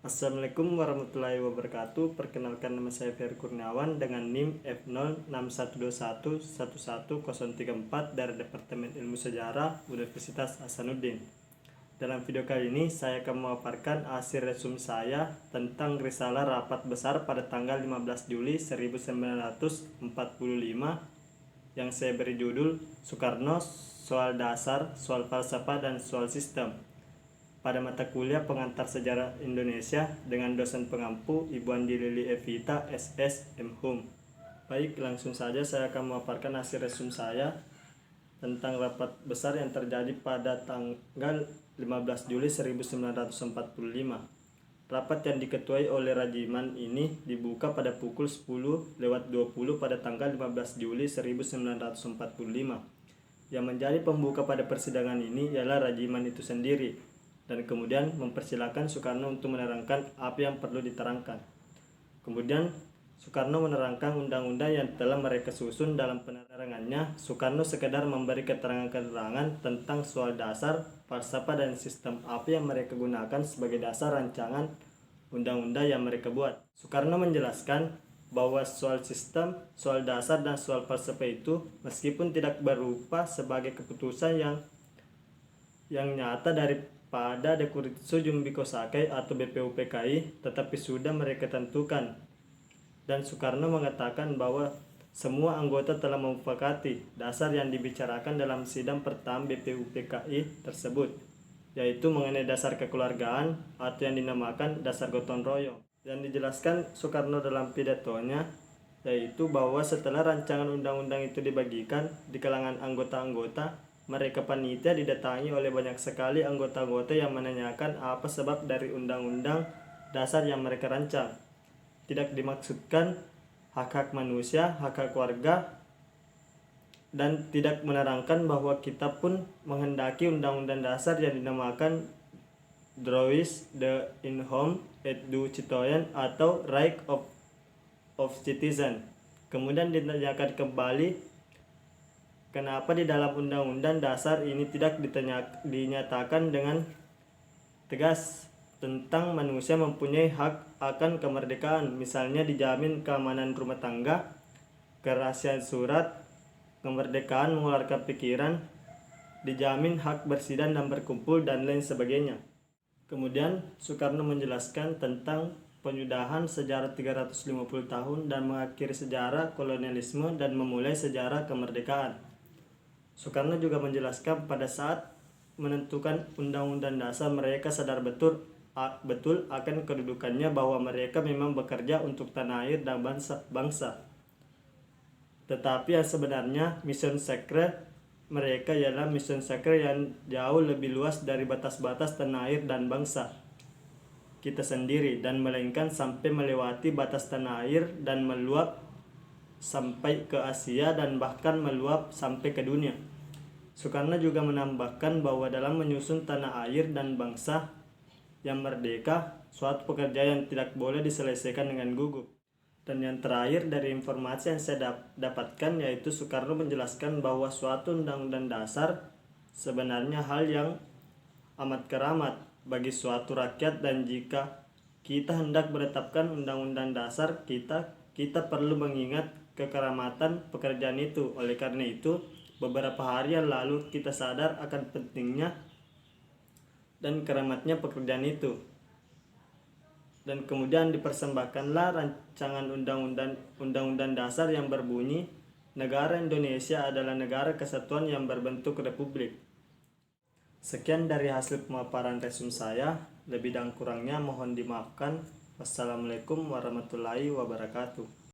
Assalamualaikum warahmatullahi wabarakatuh. Perkenalkan, nama saya Ferry Kurniawan dengan NIM F06121111034 dari Departemen Ilmu Sejarah Universitas Hasanuddin. Dalam video kali ini saya akan memaparkan hasil resume saya tentang risalah rapat besar pada tanggal 15 Juli 1945 yang saya beri judul Soekarno, Soal Dasar, Soal Falsafah, dan Soal Sistem, pada mata kuliah Pengantar Sejarah Indonesia dengan dosen pengampu Ibu Andi Lili Evita SS MHum. Baik, langsung saja saya akan memaparkan hasil resume saya tentang rapat besar yang terjadi pada tanggal 15 Juli 1945. Rapat yang diketuai oleh Rajiman ini dibuka pada pukul 10.20 pada tanggal 15 Juli 1945. Yang menjadi pembuka pada persidangan ini ialah Rajiman itu sendiri, dan kemudian mempersilahkan Soekarno untuk menerangkan apa yang perlu diterangkan. Kemudian Soekarno menerangkan undang-undang yang telah mereka susun. Dalam penerangannya, Soekarno sekedar memberi keterangan-keterangan tentang soal dasar, falsafah, dan sistem apa yang mereka gunakan sebagai dasar rancangan undang-undang yang mereka buat. Soekarno menjelaskan bahwa soal sistem, soal dasar, dan soal falsafah itu meskipun tidak berupa sebagai keputusan yang nyata pada Dekuritsu Jumbiko Sakai atau BPUPKI, tetapi sudah mereka tentukan. Dan Soekarno mengatakan bahwa semua anggota telah memufakati dasar yang dibicarakan dalam sidang pertama BPUPKI tersebut, yaitu mengenai dasar kekeluargaan atau yang dinamakan dasar gotong royong. Dan dijelaskan Soekarno dalam pidatonya, yaitu bahwa setelah rancangan undang-undang itu dibagikan di kalangan anggota-anggota, mereka panitia didatangi oleh banyak sekali anggota-anggota yang menanyakan apa sebab dari undang-undang dasar yang mereka rancang. Tidak dimaksudkan hak-hak manusia, hak-hak warga, dan tidak menerangkan bahwa kita pun menghendaki undang-undang dasar yang dinamakan Droit de l'homme et du citoyen atau Right of Citizen. Kemudian ditanyakan kembali, kenapa di dalam undang-undang dasar ini tidak dinyatakan dengan tegas tentang manusia mempunyai hak akan kemerdekaan, misalnya dijamin keamanan rumah tangga, kerahasiaan surat, kemerdekaan mengeluarkan pikiran, dijamin hak bersidang dan berkumpul, dan lain sebagainya. Kemudian Soekarno menjelaskan tentang penyudahan sejarah 350 tahun dan mengakhiri sejarah kolonialisme dan memulai sejarah kemerdekaan. Soekarno juga menjelaskan pada saat menentukan undang-undang dasar mereka sadar betul akan kedudukannya, bahwa mereka memang bekerja untuk tanah air dan bangsa. Tetapi yang sebenarnya mission secret mereka ialah mission secret yang jauh lebih luas dari batas-batas tanah air dan bangsa kita sendiri, dan melainkan sampai melewati batas tanah air dan meluap sampai ke Asia dan bahkan meluap sampai ke dunia. Soekarno juga menambahkan bahwa dalam menyusun tanah air dan bangsa yang merdeka, suatu pekerjaan yang tidak boleh diselesaikan dengan gugup. Dan yang terakhir dari informasi yang saya dapatkan, yaitu Soekarno menjelaskan bahwa suatu undang-undang dasar sebenarnya hal yang amat keramat bagi suatu rakyat, dan jika kita hendak menetapkan undang-undang dasar, kita perlu mengingat kekeramatan pekerjaan itu. Oleh karena itu, beberapa hari yang lalu kita sadar akan pentingnya dan keramatnya pekerjaan itu. Dan kemudian dipersembahkanlah rancangan undang-undang dasar yang berbunyi, negara Indonesia adalah negara kesatuan yang berbentuk republik. Sekian dari hasil pemaparan resume saya. Lebih dan kurangnya mohon dimaafkan. Wassalamualaikum warahmatullahi wabarakatuh.